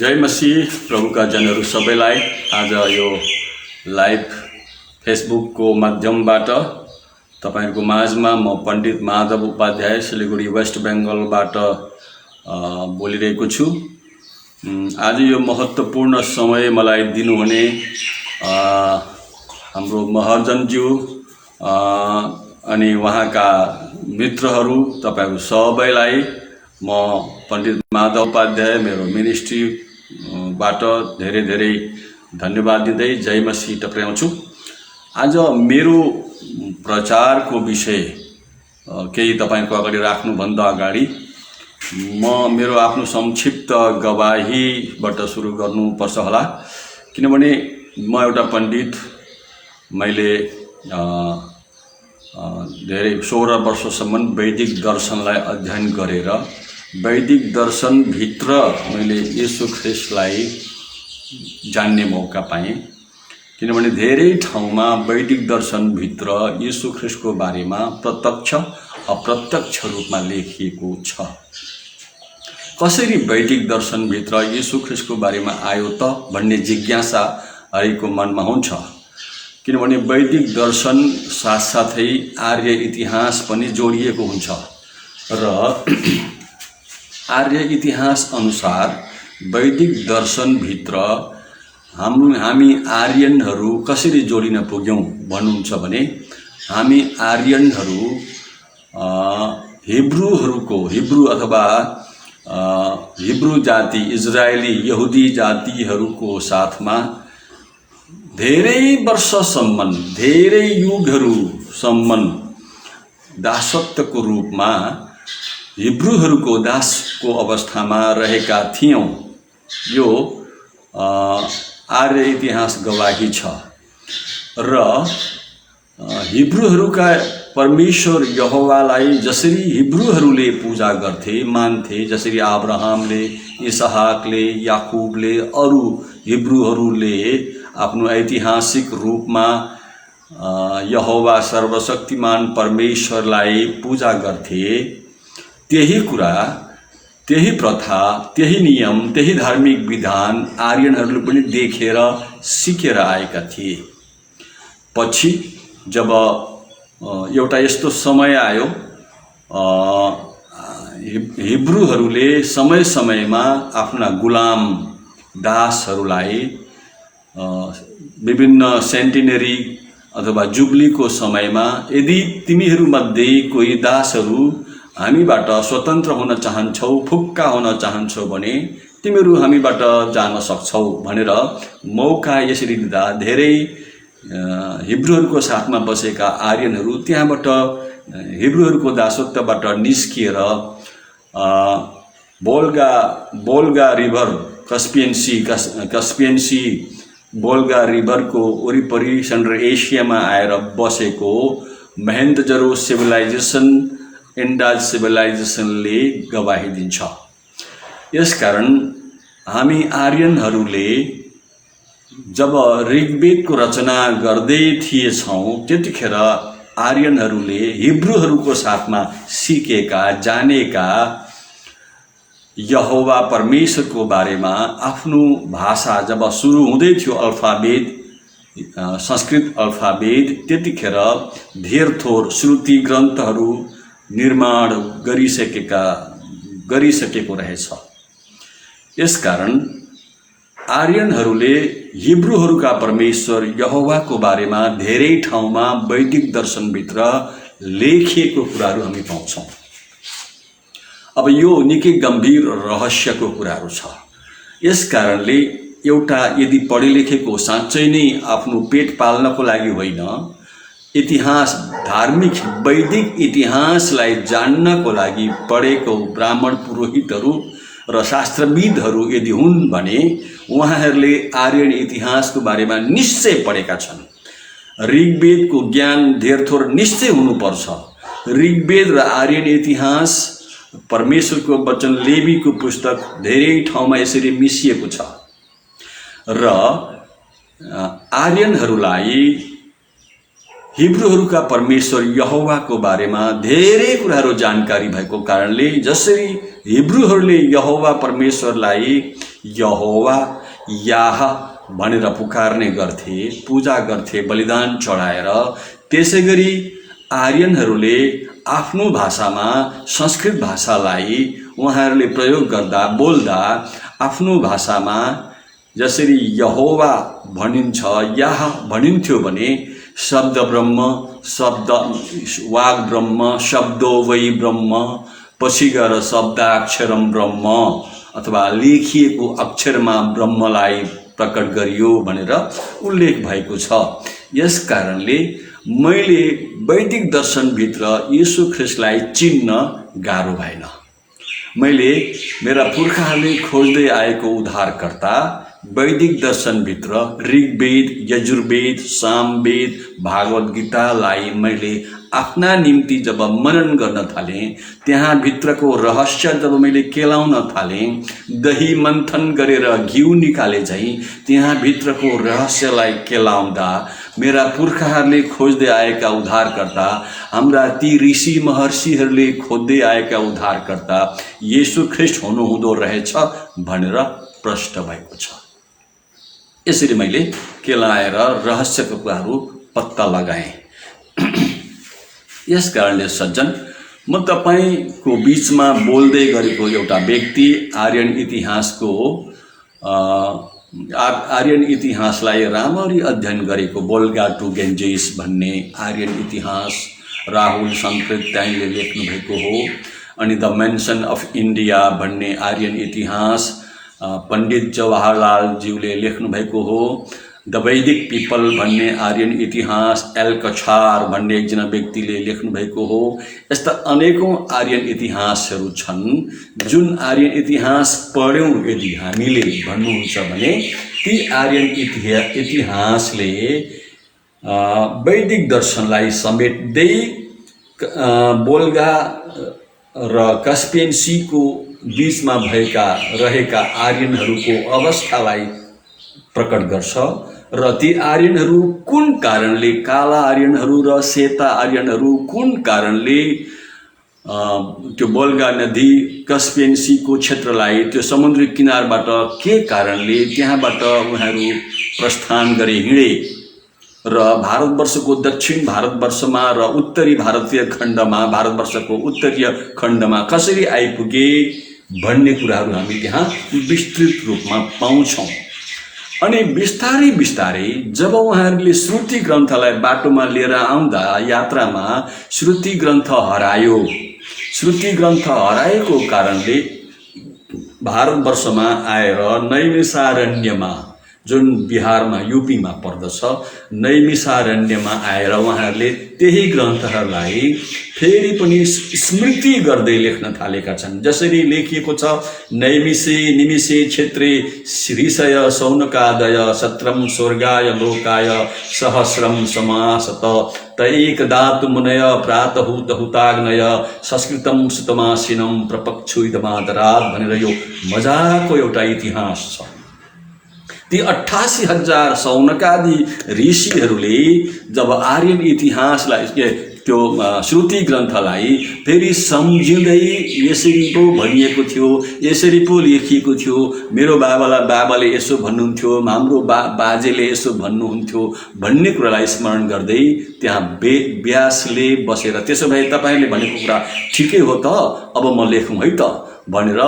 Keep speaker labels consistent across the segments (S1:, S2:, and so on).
S1: जय मसीह प्रभुका जनहरू सबैलाई आज यो लाइभ फेसबुकको माध्यमबाट तपाईहरुको माझमा म पण्डित माधव उपाध्याय सिलिगुडी वेस्ट बेंगलबाट बोलिरहेको छु। आज यो महत्त्वपूर्ण समय मलाई दिनुहुने हाम्रो महर्जनज्यू अनि उहाँका मित्रहरू तपाईहरु सबैलाई म पण्डित माधव उपाध्याय मेरो मिनिस्ट्री बाट धेरै धेरै धन्यवाद दिँदै जय मसीह टक्राउँछु। आज मेरो प्रचारको विषय केही तपाईको अगाडि राख्नु भन्दा अगाडि म मेरो आफ्नो संक्षिप्त गवाहीबाट सुरु गर्नुपर्छ होला, किनभने म एउटा पण्डित, मैले धेरै 16 वर्षसम्म वैदिक दर्शनलाई अध्ययन गरेर वैदिक दर्शन भित्र मैले येशू ख्रीष्टलाई जान्ने मौका पाएँ। किनभने धेरै ठाउँमा वैदिक दर्शन भित्र येशू ख्रीष्टको बारेमा प्रत्यक्ष अप्रत्यक्ष रूपमा लेखिएको छ। कसरी वैदिक दर्शन भित्र येशू ख्रीष्टको बारेमा आयो त भन्ने जिज्ञासा हरेकको मनमा हुन्छ। किनभने वैदिक दर्शन साथसाथै आर्य इतिहास पनि जोडिएको हुन्छ र आर्य इतिहास अनुसार वैदिक दर्शन भित्र हामी आर्यनहरू कसरी जोडिन पुग्यौं भन्नुहुन्छ भने हामी आर्यनहरू हिब्रू अथवा हिब्रू जाति इजरायली यहुदी जातिहरूको साथमा धेरै वर्षसम्म धेरै युगहरूसम्म दासत्वको रूपमा हिब्रूहरूको दासको अवस्थामा रहेका थियौं। यो आर्य इतिहास गवाही छ र हिब्रूहरूका परमेश्वर यहोवालाई जसरी हिब्रूहरूले पूजा गर्थे मान्थे, जसरी अब्राहमले, इसहाकले, याकूबले, अरू हिब्रूहरूले आफ्नो ऐतिहासिक रूपमा यहोवा सर्वशक्तिमान परमेश्वरलाई पूजा गर्थे, त्यही कुरा, त्यही प्रथा, त्यही नियम, त्यही धार्मिक विधान आर्यनहरूले पनि देखेर सिकेर आएका थिए। पछि जब एउटा यस्तो समय आयो, हिब्रूहरूले समय समयमा आफ्ना गुलाम दासहरूलाई विभिन्न सेन्टिनरी अथवा जुब्लीको समयमा यदि तिमीहरूमध्ये कोही दासहरू हामीबाट स्वतन्त्र हुन चाहन्छौ, फुक्का हुन चाहन्छौ भने तिमीहरू हामीबाट जान सक्छौ भनेर मौका यसरी दिँदा धेरै हिब्रूहरूको साथमा बसेका आर्यनहरू त्यहाँबाट हिब्रूहरूको दासत्वबाट निस्किएर बोल्गा रिभर कस्पियन सी बोल्गा रिभरको वरिपरि सेन्ट्रल एसियामा आएर बसेको महेन्जोदरो सिभिलाइजेसन, इन्डाज सिभिलाइजेसनले गवाही दिन्छ। यसकारण हामी आर्यनहरूले जब ऋग्वेदको रचना गर्दै थिएछौं त्यतिखेर आर्यनहरूले हिब्रूहरूको साथमा सिकेका जानेका यहोवा परमेश्वरको बारेमा आफ्नो भाषा जब सुरु हुँदै थियो, अल्फाबेट संस्कृत अल्फाबेट, त्यतिखेर धेर थोर श्रुति ग्रन्थहरू निर्माण गरिसकेको रहेछ। यसकारण आर्यनहरूले हिब्रूहरूका परमेश्वर यहोवाको बारेमा धेरै ठाउँमा वैदिक दर्शनभित्र लेखिएको कुराहरू हामी पाउँछौं। अब यो निकै गम्भीर रहस्यको कुराहरू छ। यसकारणले एउटा यदि पढे लेखेको साँच्चै नै आफ्नो पेट पाल्नको लागि होइन, इतिहास धार्मिक वैदिक इतिहासलाई जान्नको लागि पढेको ब्राह्मण पुरोहितहरू र शास्त्रविदहरू यदि हुन् भने उहाँहरूले आर्यन इतिहासको बारेमा निश्चय पढेका छन्। ऋग्वेदको ज्ञान धेर थोर निश्चय हुनुपर्छ। ऋग्वेद र आर्यन इतिहास, परमेश्वरको वचन, लेवीको पुस्तक धेरै ठाउँमा यसरी मिसिएको छ र आर्यनहरूलाई हिब्रूहरूका परमेश्वर यहोवाको बारेमा धेरै कुराहरू जानकारी भएको कारणले जसरी हिब्रूहरूले यहोवा परमेश्वरलाई यहोवा याह भनेर पुकार्ने गर्थे, पूजा गर्थे, बलिदान चढाएर। त्यसै गरी आर्यनहरूले आफ्नो भाषामा संस्कृत भाषालाई उहाँहरूले प्रयोग गर्दा बोल्दा आफ्नो भाषामा जसरी यहोवा भनिन्छ, याह भनिन्थ्यो भने शब्द ब्रह्म, शब्द वाग ब्रह्म, शब्दो वै ब्रह्म, पछि गएर शब्दाक्षरम ब्रह्म अथवा लेखिएको अक्षरमा ब्रह्मलाई प्रकट गरियो भनेर उल्लेख भएको छ। यस कारणले मैले वैदिक दर्शनभित्र यीशु ख्रिस्टलाई चिन्न गाह्रो भएन। मैले मेरा पुर्खाहरूले खोज्दै आएको उद्धारकर्ता वैदिक दर्शनभित्र ऋग्वेद, यजुर्वेद, सामवेद, भागवत गीतालाई मैले आफ्ना निम्ति जब मनन गर्न थालेँ, त्यहाँ भित्रको रहस्य जब मैले केलाउन थालेँ, दही मन्थन गरेर घिउ निकाले चाहिँ त्यहाँ भित्रको रहस्यलाई केलाउँदा मेरा पुर्खाहरूले खोज्दै आएका उद्धारकर्ता, हाम्रा ती ऋषि महर्षिहरूले खोज्दै आएका उद्धारकर्ता येशू ख्रिस्ट हुनुहुँदो रहेछ भनेर प्रष्ट भएको छ। यसरी मैले केलाएर रहस्यको कुराहरू पत्ता लगाएँ। यस कारणले सज्जन, म तपाईको बीचमा बोल्दै गरेको एउटा व्यक्ति आर्यन इतिहासलाई राम्ररी अध्ययन गरेको वोल्गा टु गेन्जेस भन्ने आर्यन इतिहास राहुल साङ्कृत्यायनले लेख्नु भएको हो। अनि द मेन्सन अफ इन्डिया भन्ने आर्यन इतिहास पण्डित जवाहरलालज्यूले लेख्नु भएको हो। द वैदिक पिपल भन्ने आर्यन इतिहास एल्कछार भन्ने एकजना व्यक्तिले लेख्नु भएको हो। यस्ता अनेकौं आर्यन इतिहासहरू छन् जुन आर्यन इतिहास पढ्यौं यदि हामीले भन्नुहुन्छ भने ती आर्यन इतिहासले वैदिक दर्शनलाई समेट्दै वोल्गा र कास्पियन सीको बीचमा रहेका आर्यनहरूको अवस्थालाई प्रकट गर्छ र ती आर्यनहरू कुन कारणले, काला आर्यनहरू र सेता आर्यनहरू कुन कारणले त्यो वोल्गा नदी कास्पियन सीको क्षेत्रलाई, त्यो समुद्री किनारबाट के कारणले त्यहाँबाट उहाँहरू प्रस्थान गरे, हिँडे र भारतवर्षको दक्षिण भारतवर्षमा र उत्तरी भारतीय खण्डमा, भारतवर्षको उत्तरीय खण्डमा कसरी आइपुगे भन्ने कुराहरू हामी त्यहाँ विस्तृत रूपमा पाउँछौं। अनि बिस्तारै बिस्तारै जब उहाँहरूले श्रुति ग्रन्थलाई बाटोमा लिएर आउँदा यात्रामा श्रुति ग्रन्थ हरायो। श्रुति ग्रन्थ हराएको कारणले भारतवर्षमा आएर नैमिषारण्यमा, जुन बिहारमा यूपीमा पर्दछ, नैमिषारण्यमा आएर उहाँहरूले त्यही ग्रन्थहरूलाई फेरि पनि स्मृति गर्दै लेख्न थालेका छन्। जसरी लेखिएको छ, नैमिषे निमिषे क्षेत्रे श्रीशय सौनकादय सत्रम स्वर्गाय लोकाय सहस्रम समासत तैकदातु मुनय प्रातहुत हुताग्नय संस्कृतम सुतमासिनम प्रपक्षुइदमादरात भनेर यो मजाको एउटा इतिहास छ। ती 88,000 सौनकादि ऋषिहरूले जब आर्यन इतिहासलाई, त्यो श्रुति ग्रन्थलाई फेरि सम्झिँदै यसरी पो भनिएको थियो, यसरी पो लेखिएको थियो, मेरो बाबाले यसो भन्नुहुन्थ्यो, हाम्रो बाजेले यसो भन्नुहुन्थ्यो भन्ने कुरालाई स्मरण गर्दै त्यहाँ व्यासले बसेर, त्यसो भए तपाईले भनेको कुरा ठिकै हो त, अब म लेखौँ है त भनेर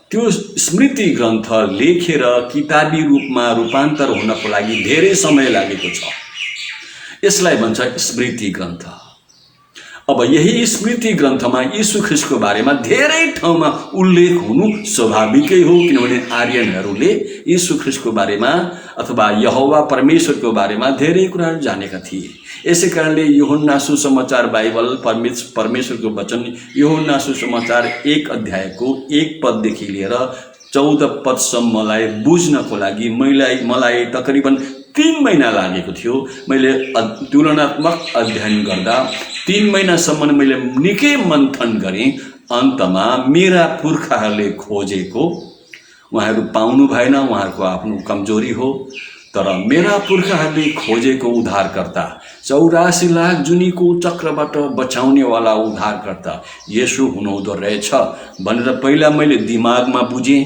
S1: त्यो स्मृति ग्रन्थ लेखेर किताबी रूपमा रूपान्तर हुनको लागि धेरै समय लागेको छ। यसलाई भन्छ स्मृति ग्रन्थ। अब यही स्मृति ग्रन्थमा यीशु ख्रिस्टको बारेमा धेरै ठाउँमा उल्लेख हुनु स्वाभाविकै हो, किनभने आर्यनहरूले यीशु ख्रिस्टको बारेमा अथवा यहोवा परमेश्वरको बारेमा धेरै कुराहरू जानेका थिए। यसै कारणले यूहन्ना सुसमाचार बाइबल, परमेश्वरको वचन यूहन्ना सुसमाचार 1 अध्यायको 1 पददेखि लिएर 14 पदसम्मलाई बुझ्नको लागि मलाई तकरिबन 3 महिना लागेको थियो। मैले तुलनात्मक अध्ययन गर्दा 3 महिनासम्म मैले निकै मन्थन गरेँ। अन्तमा मेरा पुर्खाहरूले खोजेको उहाँहरू पाउनु भएन, उहाँहरूको आफ्नो कमजोरी हो, तर मेरा पुर्खाहरूले खोजेको उद्धारकर्ता, 84 लाख जुनीको चक्रबाट बचाउनेवाला उद्धारकर्ता येशू हुनुहुँदो रहेछ भनेर पहिला मैले दिमागमा बुझेँ।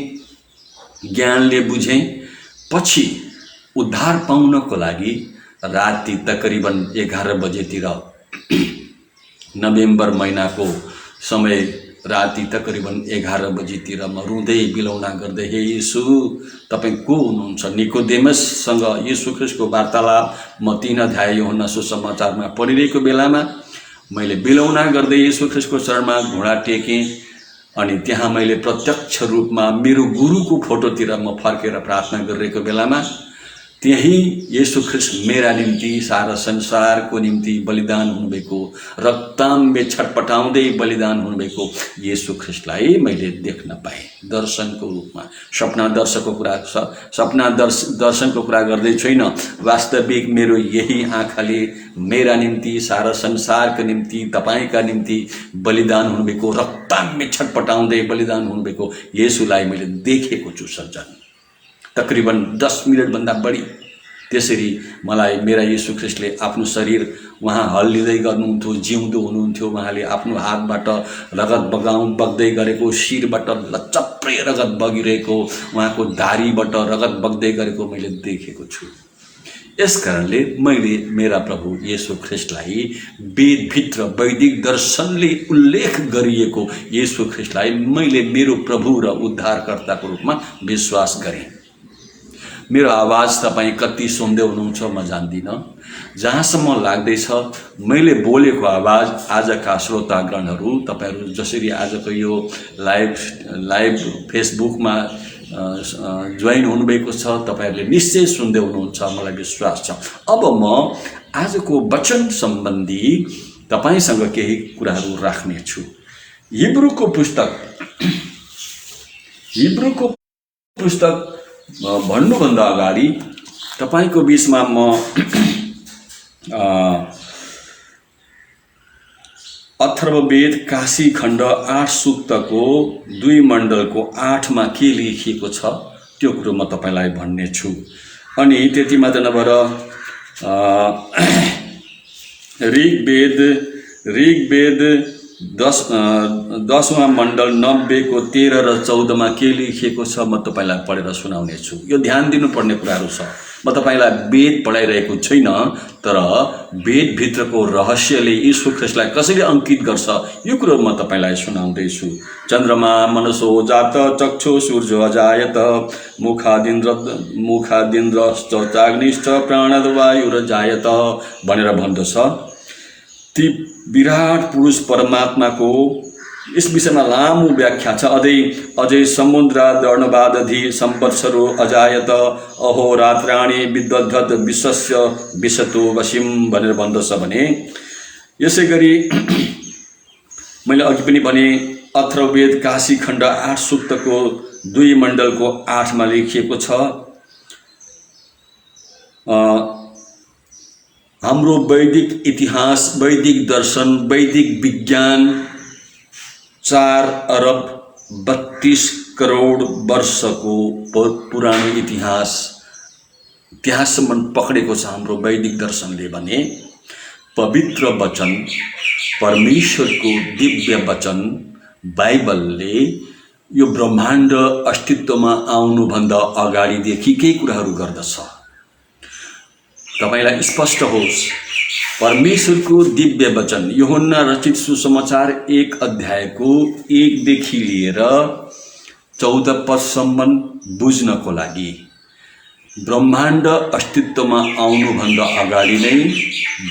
S1: ज्ञानले बुझेँ। पछि उद्धार पाउनको लागि राति तकरिबन 11 बजेतिर नोभेम्बर महिनाको समय राति तकरिबन 11 बजेतिर म रुँदै बिलौना गर्दै, हे यीशु तपाईँ को हुनुहुन्छ? निकोदेमससँग यीशु ख्रीष्टको वार्तालाप म 3 अध्याय यूहन्ना सुसमाचारमा पढिरहेको बेलामा मैले बिलौना गर्दै यीशु ख्रीष्टको चरणमा घुँडा टेकेँ। अनि त्यहाँ मैले प्रत्यक्ष रूपमा मेरो गुरुको फोटोतिर म फर्केर प्रार्थना गरिरहेको बेलामा त्यही यीशु ख्रीष्ट मेरा निम्ति सारा संसारको निम्ति बलिदान हुनुभएको, रक्तम्य छटपटाउँदै बलिदान हुनुभएको यीशु ख्रीष्टलाई मैले देख्न पाएँ दर्शनको रूपमा। सपना दर्शनको कुरा गर्दै छैन, वास्तविक मेरो यही आँखाले मेरा निम्ति सारा संसारको निम्ति तपाईका निम्ति बलिदान हुनुभएको, रक्तम्य छटपटाउँदै बलिदान हुनुभएको येशूलाई मैले देखेको छु सज्जन। तकरिबन 10 मिनटभन्दा बढी त्यसरी मलाई मेरा यीशु ख्रीष्टले आफ्नो शरीर उहाँ हल्लिँदै गर्नुहुन्थ्यो, जिउँदो हुनुहुन्थ्यो। उहाँले आफ्नो हातबाट रगत बग्दै गरेको, शिरबाट लचप्रै रगत बगिरहेको, उहाँको दारीबाट रगत बग्दै गरेको मैले देखेको छु। यस कारणले मैले मेरा प्रभु यीशु ख्रीष्टलाई वेदभित्र वैदिक दर्शनले उल्लेख गरिएको यीशु ख्रीष्टलाई मैले मेरो प्रभु र उद्धारकर्ताको रूपमा विश्वास गरेँ। मेरो आवाज तपाईँ कति सुन्दै हुनुहुन्छ म जान्दिनँ। जहाँसम्म लाग्दैछ मैले बोलेको आवाज आजका श्रोतागणहरू, तपाईँहरू जसरी आजको यो लाइभ फेसबुकमा जोइन हुनुभएको छ, तपाईँहरूले निश्चय सुन्दै हुनुहुन्छ, मलाई विश्वास छ। अब म आजको वचन सम्बन्धी तपाईँसँग केही कुराहरू राख्नेछु। हिब्रूको पुस्तक भन्नुभन्दा अगाडि तपाईको बीचमा म अथर्ववेद काशी खण्ड 8 सूक्तको 2 मण्डलको 8 मा के लेखिएको छ त्यो कुरो म तपाईलाई भन्ने छु। अनि त्यति मात्र नभएर ऋग्वेद 10वां मण्डल 90 को 13 र 14 मा के लेखिएको छ म तपाईलाई पढेर सुनाउने छु। यो ध्यान दिनुपर्ने कुराहरू छ। म तपाईलाई वेद पढाइरहेको छैन, तर वेद भित्रको रहस्यले यीशु ख्रीष्टलाई कसरी अंकित गर्छ यो कुरो म तपाईलाई सुनाउँदै छु। चन्द्रमा मनसो जात चक्षु सूर्य अजायत मुखादिन्द्रश्च चाग्निश्च प्राणवायुर जायत भनेर भन्दछ। ती विराट पुरुष परमात्माको इस विषयमा लामो व्याख्या छ। अझै समुद्र दर्णवादधि संवत्सरो अजायत अहोरात्राणि विदधत विश्वस्य विशतो वशिम भनेर भन्दछ भने, यसै गरी मैले अघि पनि भने अथर्ववेद काशी खण्ड 8 सूक्तको 2 मण्डलको 8 मा लेखिएको छ, हाम्रो वैदिक इतिहास, वैदिक दर्शन, वैदिक विज्ञान 4 अरब 32 करोड वर्षको पुरानो इतिहाससम्म पकडेको छ हाम्रो वैदिक दर्शनले। भने पवित्र वचन, परमेश्वरको दिव्य वचन बाइबलले यो ब्रह्माण्ड अस्तित्वमा आउनुभन्दा अगाडिदेखिकै कुराहरू गर्दछ। तपाईलाई स्पष्ट होस्, परमेश्वरको दिव्य वचन यूहन्ना रचित सुसमाचार 1 अध्यायको 1 देखि लिएर 14 पदसम्म बुझ्नको लागि ब्रह्माण्ड अस्तित्वमा आउनुभन्दा अगाडि नै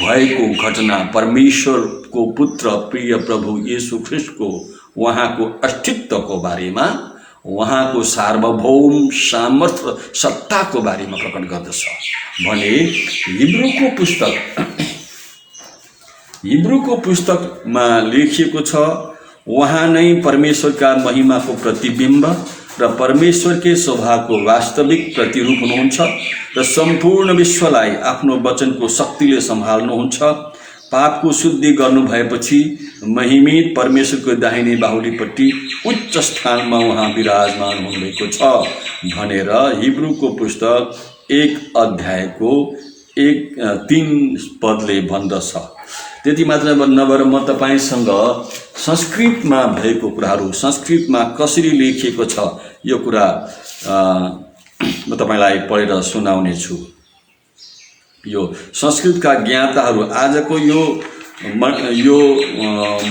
S1: भएको घटना, परमेश्वरको पुत्र प्रिय प्रभु येशू ख्रीष्टको उहाँको अस्तित्वको बारेमा, उहाँको सार्वभौम सामर्थ्य सत्ताको बारेमा प्रकट गर्दछ। भने हिब्रूको पुस्तकमा लेखिएको छ, उहाँ नै परमेश्वरका महिमाको प्रतिबिम्ब र परमेश्वरकै स्वभावको वास्तविक प्रतिरूप हुनुहुन्छ र सम्पूर्ण विश्वलाई आफ्नो वचनको शक्तिले सम्हाल्नुहुन्छ। पापको शुद्धि गर्नु भएपछि महिमित परमेश्वरको दाहिने बाहुलीपट्टि उच्च स्थानमा उहाँ विराजमान हुनुभएको छ भनेर हिब्रूको पुस्तक 1 अध्यायको 3 पदले भन्दछ। त्यति मात्र नभएर म तपाईसँग संस्कृतमा भएको कुराहरू, संस्कृतमा कसरी लेखिएको छ यो कुरा म तपाईलाई पढेर सुनाउने छु। यो संस्कृतका ज्ञाताहरू आजको यो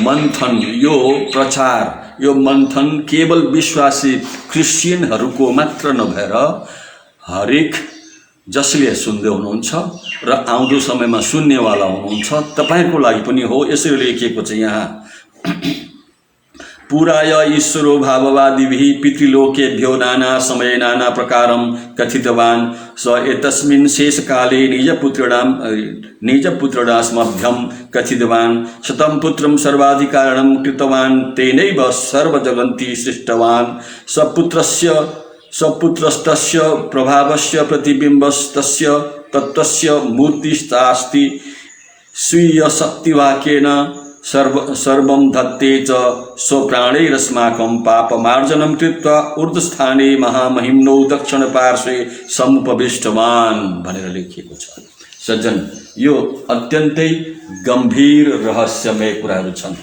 S1: मन्थन, यो प्रचार, यो मन्थन केवल विश्वासी क्रिस्चियनहरूको मात्र नभएर हरेक जसले सुन्दै हुनुहुन्छ र आउँदो समयमा सुन्नेवाला हुनुहुन्छ तपाईको लागि पनि हो। यसरी लेखिएको छ यहाँ, पुराय ईश्वरो भाववादिभिः पितृलोकेभ्यो नाना समय नाना प्रकारं कथितवान् स एतस्मिन् शेषकाले निजपुत्रणास्मभ्यं कथितवान् शतं पुत्रं सर्वाधिकारणं कृतवान् तेनैव सर्वजगन्ति सृष्टवान् सपुत्रस्तस्य प्रभावस्य प्रतिबिम्बस्तस्य तत्त्वस्य मूर्तिस्तास्ति स्वीयशक्तिवाक्येन सर्वं धत्ते च स्वप्राणैरस्माकं पापमार्जनं कृत्वा ऊर्ध्वस्थाने महामहिम्नो दक्षिणपार्श्वे समुपविष्टवान् भनेर लेखिएको छ। सज्जन, यो अत्यन्तै गम्भीर रहस्यमय कुराहरू छन्।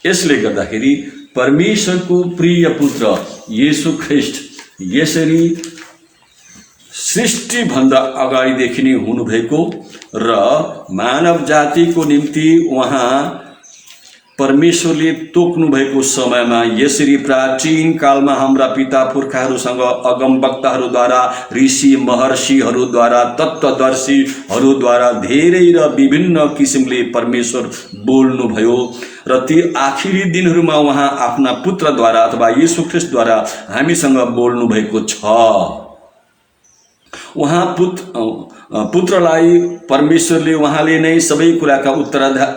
S1: यसले गर्दाखेरि परमेश्वरको प्रिय पुत्र येशू ख्रीष्ट यसरी सृष्टिभन्दा अगाडिदेखि नै हुनुभएको र मानव जातिको निम्ति उहाँ परमेश्वरले तोक्नु भएको समयमा यसरी प्राचीन कालमा हाम्रा पिता पुर्खाहरूसँग अगमवक्ताहरूद्वारा, ऋषि महर्षिहरूद्वारा, तत्त्वदर्शीहरूद्वारा धेरै र विभिन्न किसिमले परमेश्वर बोल्नुभयो र ती आखिरी दिनहरूमा उहाँ आफ्ना पुत्रद्वारा अथवा येशू ख्रीष्टद्वारा हामीसँग बोल्नु भएको छ। उहाँ पुत्रलाई परमेश्वरले उहाँले नै सबै कुराका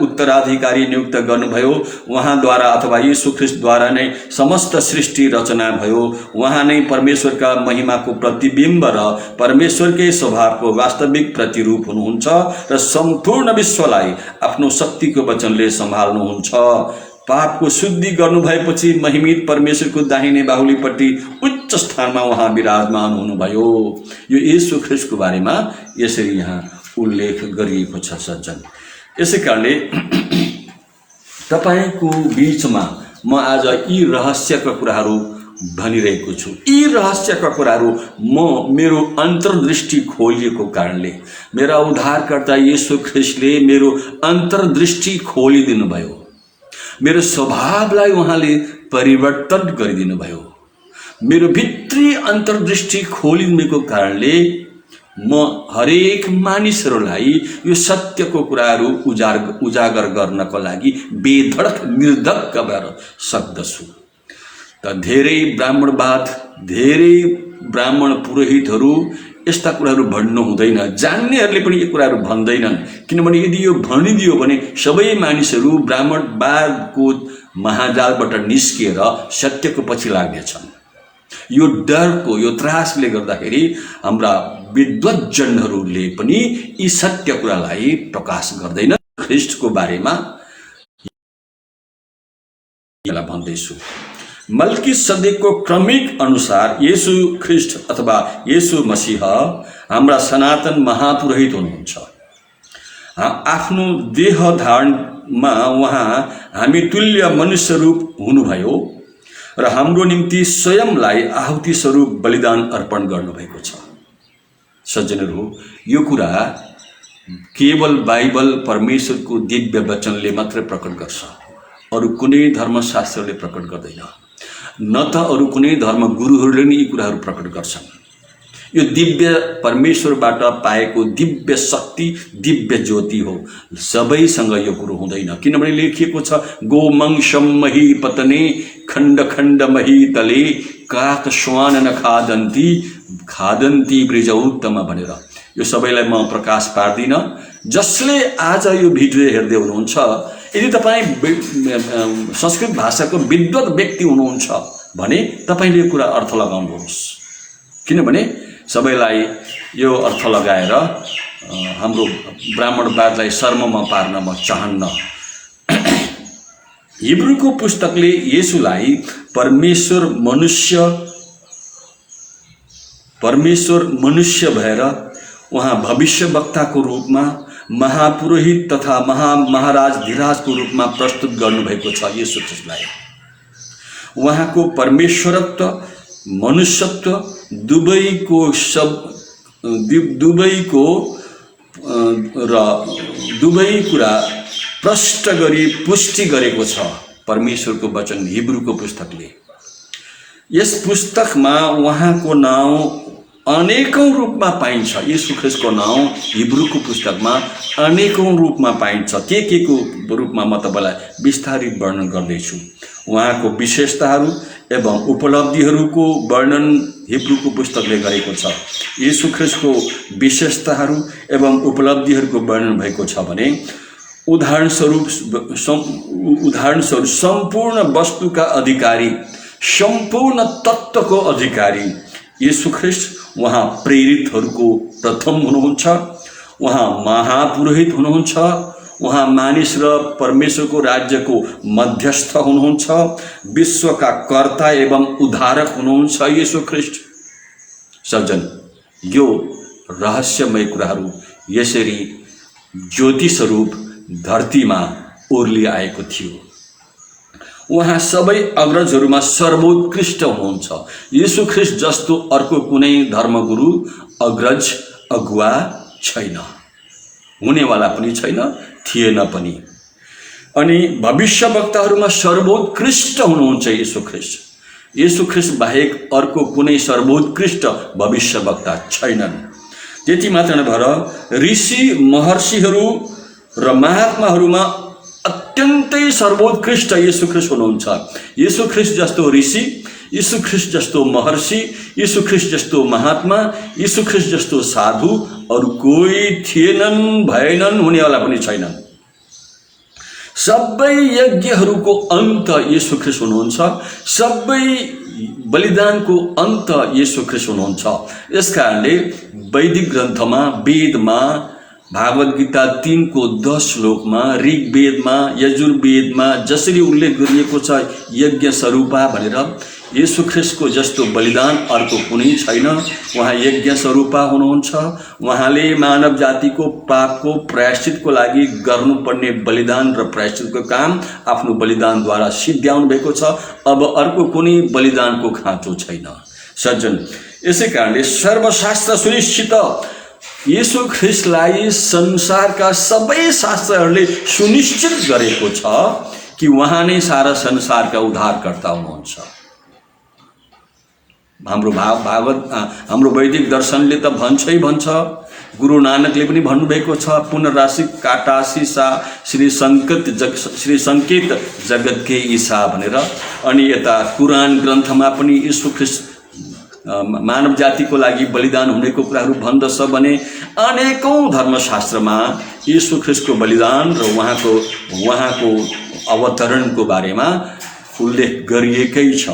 S1: उत्तराधिकारी नियुक्त गर्नुभयो। उहाँद्वारा अथवा येशू ख्रीष्टद्वारा नै समस्त सृष्टि रचना भयो। उहाँ नै परमेश्वरका महिमाको प्रतिबिम्ब र परमेश्वरकै स्वभावको वास्तविक प्रतिरूप हुनुहुन्छ र सम्पूर्ण विश्वलाई आफ्नो शक्तिको वचनले सम्हाल्नुहुन्छ। पापको शुद्धि गर्नु भएपछि महिमित परमेश्वरको दाहिने बाहुलीपट्टि उच्च स्थानमा उहाँ विराजमान हुनुभयो। यो येशू ख्रीष्टको बारेमा यसरी यहाँ उल्लेख गरिएको छ। सज्जन, यसै कारणले तपाईको बीचमा म आज यी रहस्यका कुराहरू भनिरहेको छु। यी रहस्यका कुराहरू मेरो अन्तर्दृष्टि खोलिएको कारणले, मेरा उद्धारकर्ता येशू ख्रीष्टले मेरो अन्तर्दृष्टि खोलिदिनु भयो। मेरो स्वभावलाई उहाँले परिवर्तन गरिदिनु भयो। मेरो भित्री अन्तर्दृष्टि खोलिदिनुको कारणले म हरेक मानिसहरूलाई यो सत्यको कुराहरू उजागर गर्नको लागि बेधडक निर्धक्क भएर सक्दछु। त धेरै ब्राह्मणवाद, धेरै ब्राह्मण पुरोहितहरू यस्ता कुराहरू भन्नु हुँदैन, जान्नेहरूले पनि यो कुराहरू भन्दैनन्। किनभने यदि यो भनिदियो भने सबै मानिसहरू ब्राह्मणवादको महाजालबाट निस्किएर सत्यको पछि लाग्नेछन्। यो डरको, यो त्रासले गर्दाखेरि हाम्रा विद्वज्जनहरूले पनि यी सत्य कुरालाई प्रकाश गर्दैन। ख्रीष्टको बारेमा भन्दैछु। मल्किसदेकको क्रमिक अनुसार येशू ख्रीष्ट अथवा येशू मसीह हाम्रा सनातन महापुरोहित हुनुहुन्छ। आफ्नो देह धारणमा उहाँ हामी तुल्य मनुष्य रूप हुनुभयो र हाम्रो निम्ति स्वयंलाई आहुति स्वरूप बलिदान अर्पण गर्नुभएको छ। सज्जनहरू, यो कुरा केवल बाइबल परमेश्वरको दिव्य वचनले मात्रै प्रकट गर्छ, अरू कुनै धर्मशास्त्रले प्रकट गर्दैन, न त अरू कुनै धर्म गुरुहरूले नै यी कुराहरू प्रकट गर्छन्। यो दिव्य परमेश्वरबाट पाएको दिव्य शक्ति, दिव्य ज्योति हो। सबैसँग यो कुरो हुँदैन। किनभने लेखिएको छ, गोमंशम मही पतने खण्ड खण्ड मही तले काक श्वान न खादन्ती ब्रिजौत्तम भनेर। यो सबैलाई म प्रकाश पार्दिन। जसले आज यो भिडियो हेर्दै हुनुहुन्छ, यदि तपाईँ संस्कृत भाषाको विद्वत व्यक्ति हुनुहुन्छ भने तपाईँले यो कुरा अर्थ लगाउनुहोस्। किनभने सबैलाई यो अर्थ लगाएर हाम्रो ब्राह्मणवादलाई शर्ममा पार्न म चाहन्न। हिब्रूको पुस्तकले येशूलाई परमेश्वर मनुष्य भएर उहाँ भविष्यवक्ताको रूपमा महापुरोहित तथा महाराज धीराजको रूपमा प्रस्तुत गर्नुभएको छ येशू ख्रीष्टलाई। उहाँको परमेश्वरत्व मनुष्यत्व दुवै कुरा प्रष्ट गरी पुष्टि गरेको छ परमेश्वरको वचन हिब्रूको पुस्तकले। यस पुस्तकमा उहाँको नाउँ अनेकौं रूपमा पाइन्छ। येशू ख्रीष्टको नाउँ हिब्रूको पुस्तकमा अनेकौं रूपमा पाइन्छ। के को रूपमा म तपाईलाई विस्तारित वर्णन गर्दैछु। उहाँको विशेषताहरू एवं उपलब्धिहरूको वर्णन हिब्रूको पुस्तकले गरेको छ। येशू ख्रीष्टको विशेषताहरू एवं उपलब्धिहरूको वर्णन भएको छ भने उदाहरण स्वरूप सम्पूर्ण वस्तुका अधिकारी, सम्पूर्ण तत्त्वको अधिकारी येशू ख्रीष्ट। उहाँ प्रेरितहरूको प्रथम हुनुहुन्छ। उहाँ महापुरोहित हुनुहुन्छ। उहाँ मानिस र परमेश्वरको राज्यको मध्यस्थ हुनुहुन्छ। विश्वका कर्ता एवं उद्धारक हुनुहुन्छ येशू ख्रीष्ट। सज्जन, यो रहस्यमय कुराहरू यसरी ज्योति स्वरूप धरतीमा ओर्ली आएको थियो। उहाँ सबै अग्रजहरूमा सर्वोत्कृष्ट हुनुहुन्छ। येशू ख्रीष्ट जस्तो अर्को कुनै धर्मगुरु अग्रज अगुवा छैन, हुनेवाला पनि छैन, थिएन पनि। अनि भविष्यवक्ताहरूमा सर्वोत्कृष्ट हुनुहुन्छ येशू ख्रीष्ट। येशू ख्रीष्ट बाहेक अर्को कुनै सर्वोत्कृष्ट भविष्यवक्ता छैनन्। त्यति मात्र नभएर ऋषि महर्षिहरू र महात्माहरूमा अत्यन्तै सर्वोत्कृष्ट येशू ख्रीष्ट हुनुहुन्छ। येशू ख्रीष्ट जस्तो ऋषि, येशू ख्रीष्ट जस्तो महर्षि, येशू ख्रीष्ट जस्तो महात्मा, येशू ख्रीष्ट जस्तो साधु अरू कोही थिएनन्, भएनन्, हुनेवाला पनि छैनन्। सबै यज्ञहरूको अन्त येशू ख्रीष्ट हुनुहुन्छ। सबै बलिदानको अन्त येशू ख्रीष्ट हुनुहुन्छ। यसकारणले वैदिक ग्रन्थमा, वेदमा, भागवत गीता 3:10 श्लोकमा, ऋग्वेदमा, यजुर्वेदमा जसरी उल्लेख गरिएको छ यज्ञ स्वरूपा भनेर, येशू ख्रीष्टको जस्तो बलिदान अर्को कुनै छैन। उहाँ यज्ञ स्वरूपा हुनुहुन्छ। उहाँले मानव जातिको पापको प्रायश्चितको लागि गर्नुपर्ने बलिदान र प्रायश्चितको काम आफ्नो बलिदानद्वारा सिद्ध्याउनु भएको छ। अब अर्को कुनै बलिदानको खाँचो छैन। सज्जन, यसै कारणले सर्वशास्त्र सुनिश्चित येशू ख्रीष्टलाई संसारका सबै शास्त्रहरूले सुनिश्चित गरेको छ कि उहाँ नै सारा संसारका उद्धारकर्ता हुनुहुन्छ। हाम्रो वैदिक दर्शनले त भन्छै भन्छ, गुरु नानकले पनि भन्नुभएको छ, पुनरासी काटासी सा श्री संकेत जगतकै ईसा भनेर। अनि यता कुरान ग्रन्थमा पनि येशू ख्रीष्ट मानव जातिको लागि बलिदान हुनेको कुराहरू भन्दछ भने अनेकौं धर्मशास्त्रमा येशू ख्रीष्टको बलिदान र उहाँको अवतरणको बारेमा उल्लेख गरिएकै छ।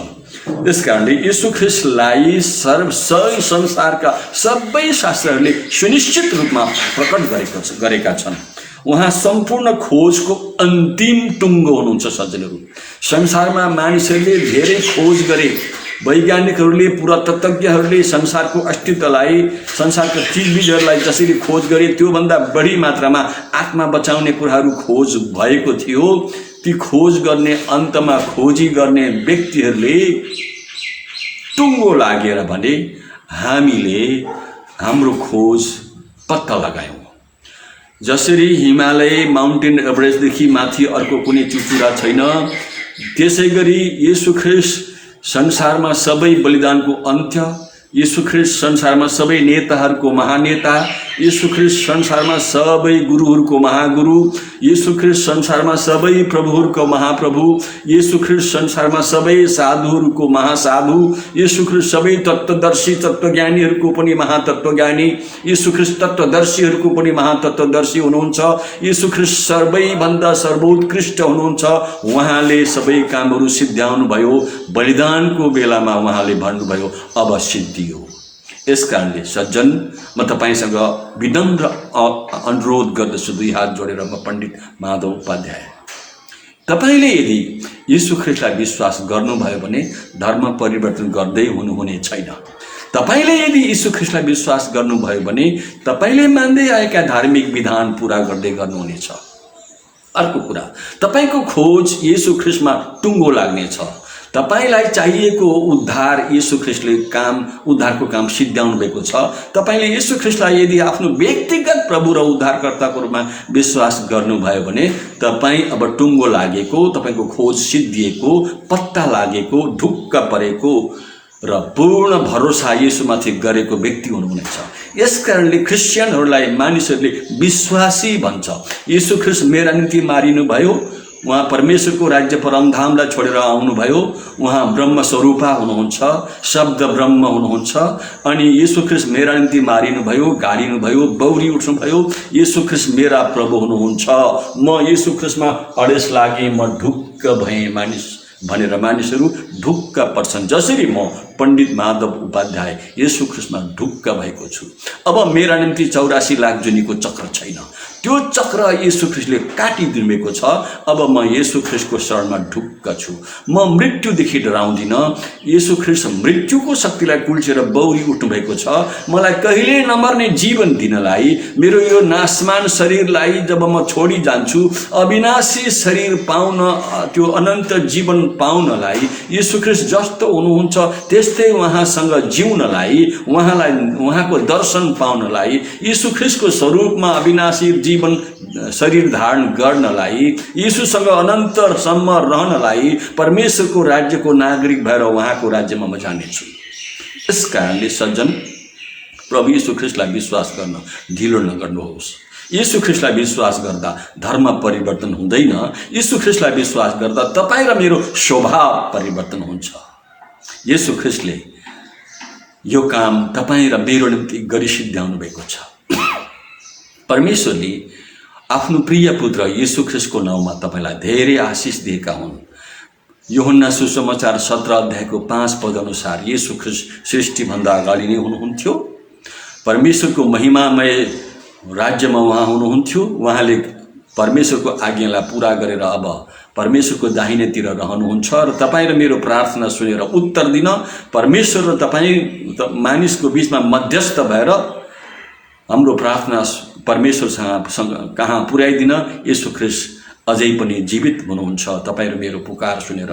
S1: त्यसकारणले येशू ख्रीष्टलाई संसारका सबै शास्त्रहरूले सुनिश्चित रूपमा प्रकट गरेका छन्। उहाँ सम्पूर्ण खोजको अन्तिम टुङ्गो हुनुहुन्छ। सज्जनहरू, संसारमा मानिसहरूले धेरै खोज गरे। वैज्ञानिकहरूले, पुरातत्वज्ञहरूले संसारको अस्तित्वलाई, संसारका चिजबिजहरूलाई जसरी खोज गरे त्योभन्दा बढी मात्रामा आत्मा बचाउने कुराहरू खोज भएको थियो। ती खोज गर्ने, अन्तमा खोजी गर्ने व्यक्तिहरूले टुङ्गो लागेर भने हामीले हाम्रो खोज पत्ता लगायौँ। जसरी हिमालय माउन्टेन एभरेस्टदेखि माथि अर्को कुनै चुचुरा छैन, त्यसै गरी येशू ख्रीष्ट संसारमा सबै बलिदानको अन्त्य, येशू ख्रीष्ट संसारमा सबै नेताहरूको महानेता, येशू ख्रीष्ट संसारमा सबै गुरुहरूको महागुरु, येशू ख्रीष्ट संसारमा सबै प्रभुहरूको महाप्रभु, येशू ख्रीष्ट संसारमा सबै साधुहरूको महासाधु, येशू ख्रीष्ट सबै तत्त्वदर्शी तत्त्वज्ञानीहरूको पनि महातत्त्वज्ञानी, येशू ख्रीष्ट तत्त्वदर्शीहरूको पनि महातत्त्वदर्शी हुनुहुन्छ। येशू ख्रीष्ट सबैभन्दा सर्वोत्कृष्ट हुनुहुन्छ। उहाँले सबै कामहरू सिद्ध्याउनु भयो। बलिदानको बेलामा उहाँले भन्नुभयो अब सिद्धियो। यसकारणले सज्जन, म तपाईसँग विनम्र अनुरोध गर्दछु, दुई हात जोडेर, म पण्डित माधव उपाध्याय, तपाईले यदि येशू ख्रीष्टलाई विश्वास गर्नुभयो भने धर्म परिवर्तन गर्दै हुनुहुने छैन। तपाईले यदि यीशु ख्रीष्टलाई विश्वास गर्नुभयो भने तपाईले मान्दै आएका धार्मिक विधान पूरा गर्दै गर्नुहुनेछ। अर्को कुरा, तपाईको खोज यीशु ख्रीष्टमा टुङ्गो लाग्नेछ। तपाईलाई चाहिएको उद्धार यीशु ख्रीष्टले उद्धारको काम सिद्ध्याउनु भएको छ। तपाईले यीशु ख्रीष्टलाई यदि आफ्नो व्यक्तिगत प्रभु र उद्धारकर्ताको रूपमा विश्वास गर्नुभयो भने तपाई अब टुङ्गो लागेको, तपाईको खोज सिद्धिएको, पत्ता लागेको, ढुक्क परेको र पूर्ण भरोसा यीशुमाथि गरेको व्यक्ति हुनुहुनेछ। यसकारणले क्रिस्चियनहरूलाई मानिसहरूले विश्वासी भन्छ। यीशु ख्रीष्ट मेरा निम्ति मारिनुभयो, उहाँ परमेश्वरको राज्य परमधामलाई छोडेर आउनुभयो, उहाँ ब्रह्म स्वरूपा हुनुहुन्छ, शब्द ब्रह्म हुनुहुन्छ। अनि यीशु ख्रीष्ट मेरा निम्ति मारिनुभयो, गाडिनुभयो, बौरी उठ्नुभयो, यीशु ख्रीष्ट मेरा प्रभु हुनुहुन्छ। म यीशु ख्रीष्टमा अडेस लागे, म ढुक्क भएँ भनेर मानिसहरू ढुक्क पर्छन्। जसरी म पण्डित माधव उपाध्याय यीशु ख्रीष्टमा ढुक्क भएको छु। अब मेरा निम्ति 84 लाख जुनीको चक्र छैन, त्यो चक्र यीशु ख्रीष्टले काटिदिनुभएको छ। अब म यीशु ख्रीष्टको शरणमा ढुक्क छु। म मृत्युदेखि डराउँदिन। यीशु ख्रीष्ट मृत्युको शक्तिलाई कुल्चेर बौरी उठ्नुभएको छ, मलाई कहिले नमर्ने जीवन दिनलाई, मेरो यो नाशमान शरीरलाई जब म छोडी जान्छु, अविनाशी शरीर पाउन, त्यो अनन्त जीवन पाउनलाई यीशु ख्रीष्ट जस्तो हुनुहुन्छ त्यस्तै उहाँसँग जिउनलाई, उहाँको दर्शन पाउनलाई, यीशु ख्रीष्टको स्वरूपमा अविनाशी जीवन शरीर धारण गर्नलाई, यीशुसँग अनन्तसम्म रहनलाई, परमेश्वरको राज्यको नागरिक भएर उहाँको राज्यमा म जानेछु। यस कारणले सज्जन, प्रभु यीशु ख्रीष्टलाई विश्वास गर्न ढिलो नगर्नुहोस्। यीशु ख्रीष्टलाई विश्वास गर्दा धर्म परिवर्तन हुँदैन। यीशु ख्रीष्टलाई विश्वास गर्दा तपाईँ र मेरो स्वभाव परिवर्तन हुन्छ। यीशु ख्रीष्टले यो काम तपाईँ र मेरो निम्ति गरी सिद्ध्याउनु भएको छ। परमेश्वरले आफ्नो प्रिय पुत्र यीशु ख्रीष्टको नाउँमा तपाईलाई धेरै आशिष दिएका हुन्। यूहन्ना सुसमाचार 17 अध्यायको 5 पद अनुसार यीशु ख्रीष्ट सृष्टिभन्दा अगाडि नै हुनुहुन्थ्यो। परमेश्वरको महिमामय राज्यमा उहाँ हुनुहुन्थ्यो। उहाँले परमेश्वरको आज्ञालाई पूरा गरेर अब परमेश्वरको दाहिनेतिर रहनुहुन्छ र तपाईँ र मेरो प्रार्थना सुनेर उत्तर दिन परमेश्वर र तपाईँ मानिसको बीचमा मध्यस्थ भएर हाम्रो प्रार्थना परमेश्वरसँग कहाँ पुर्याइदिन यीशु ख्रीष्ट अझै पनि जीवित हुनुहुन्छ तपाईँ र मेरो पुकार सुनेर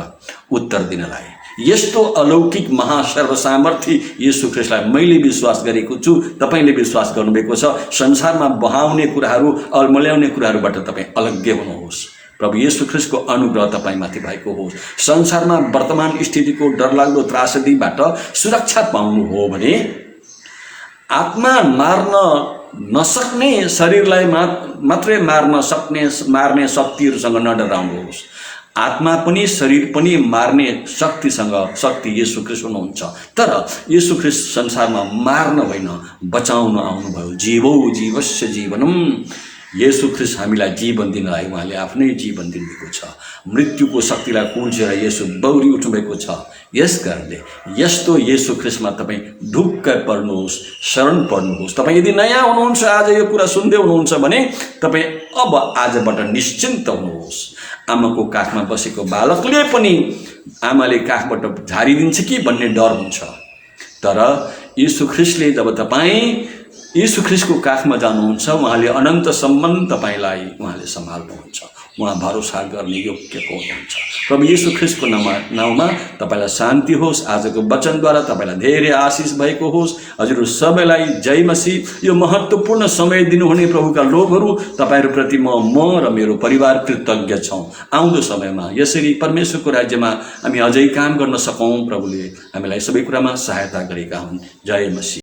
S1: उत्तर दिनलाई। यस्तो अलौकिक महासर्वसामर्थी यीशु ख्रीष्टलाई मैले विश्वास गरेको छु, तपाईले विश्वास गर्नुभएको छ। संसारमा बहाउने कुराहरू, अल्मल्याउने कुराहरूबाट तपाईँ अलग्गै हुनुहोस्। प्रभु यीशु ख्रीष्टको अनुग्रह तपाईमाथि भएको होस्। संसारमा वर्तमान स्थितिको डरलाग्दो त्रासदीबाट सुरक्षा पाउनु हो भने आत्मा मार्न नसक्ने, शरीरलाई मात्रै मार्ने शक्तिहरूसँग नडराउनुहोस्। आत्मा पनि शरीर पनि मार्ने शक्ति यीशु ख्रीष्ट हुनुहुन्छ। तर यीशु ख्रीष्ट संसारमा मार्न होइन, बचाउन आउनुभयो। जीवो जीवस्य जीवनम, यीशु ख्रीष्ट हामीलाई जीवन दिनलाई उहाँले आफ्नै जीवन दिनुभएको छ। मृत्युको शक्तिलाई कुल्चेर यीशु बौरी उठ्नुभएको छ। यसकारणले यस्तो यीशु ख्रीष्टमा तपाईँ ढुक्क पर्नुहोस्, शरण पर्नुहोस्। तपाईँ यदि नयाँ हुनुहुन्छ, आज यो कुरा सुन्दै हुनुहुन्छ भने तपाईँ अब आजबाट निश्चिन्त हुनुहोस्। आमाको काखमा बसेको बालकले पनि आमाले काखबाट झारिदिन्छ कि भन्ने डर हुन्छ। तर यीशु ख्रीष्टले जब तपाईँ यीशु ख्रीष्टको काखमा जानुहुन्छ, उहाँले अनन्तसम्म तपाईलाई उहाँले सम्हाल्नुहुन्छ। उहाँ भरोसा गर्ने योग्यको हुनुहुन्छ। प्रभु यीशु ख्रीष्टको नाउँमा तपाईलाई शान्ति होस्। आजको वचनद्वारा तपाईलाई धेरै आशिष भएको होस्। हजुरहरू सबैलाई जय मसीह। यो महत्त्वपूर्ण समय दिनुहुने प्रभुका लोकहरू तपाईहरुप्रति म र मेरो परिवार कृतज्ञ छौं। आउँदो समयमा यसरी परमेश्वरको राज्यमा हामी अझै काम गर्न सकौं। प्रभुले हामीलाई सबै कुरामा सहायता गरेका हुन्। जय मसीह।